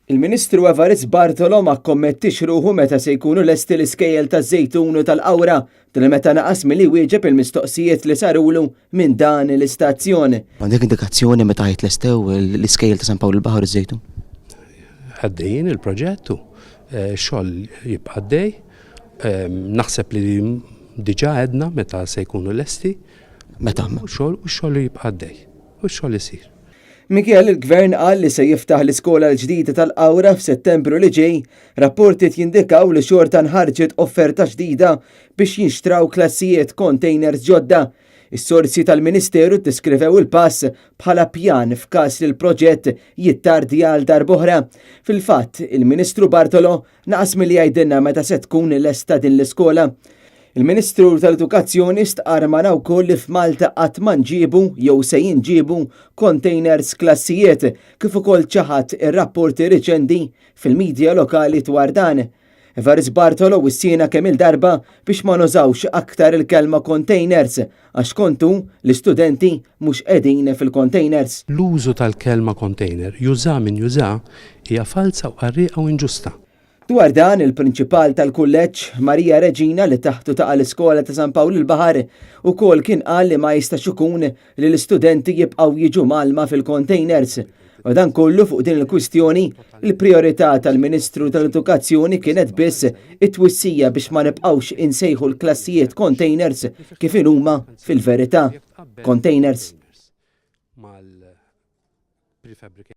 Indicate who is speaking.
Speaker 1: Il-Ministru Evarist Bartolo ma kommettix ruħu meta se jkunu lesti l-iskejjel taż-żejtun u tal-qawra tal meta naqas milli wieġeb il-mistoqsijiet li sarulu minn dan l-istazzjon.
Speaker 2: Għandek indikazzjoni meta jitlestew l-iskejjel ta' San Pawl il-Baħar iż-Żejtun?
Speaker 3: Għaddejjin il-proġettu, xogħol jibqa' għaddej, naħseb li diġà għedna meta se jkunu lesti.
Speaker 2: Meta?
Speaker 3: U xogħol jibqa' għaddej, u xogħol isir.
Speaker 1: Mikiel il-Gvern qal li se jiftaħ l-iskola l-ġdida tal-qawra f'Settembru li ġej, rapporti jindikaw li xorta nħarġet offerta ġdida biex jinxtraw klassijiet containers ġodda. Is-sorsi tal-Ministeru tiskrivew il-pass bħala pjan f'każ li l-proġett jittardi għal darb'oħra. Fil-fatt, il-Ministru Bartolo naqas milli jgħidilna meta se tkun lesta din l-iskola. Il-Ministru tal-Edukazzjoni stqarmana wkoll li f'Malta qatt ma nġiebu jew se jinġiebu containers klassijiet kif ukoll ċaħat ir-rapporti riċenti fil-midja lokali dwar dan. Evarist Bartolo wissiena kemm il-darba biex ma nużawx aktar il-kelma containers għax kontu l-istudenti mhux qegħdin fil-containers.
Speaker 3: L-użu tal-kelma container juża min juża hija falsa u qarrieqa u inġusta.
Speaker 1: Dwar dan il-prinċipal tal-kulleġġ Marija Reġina li taħtu ta' l-iskola ta' San Pawl il-Baħar ukoll kien qal li ma jistax ikun li l-istudenti jibqgħu jiġu malma fil-containers. U dan kollu fuq din il-kwistjoni, il-priorità tal-Ministru tal-Edukazzjoni kienet biss it-twissija biex ma nibqgħux insejħu l-klassijiet containers kif huma fil-verità containers.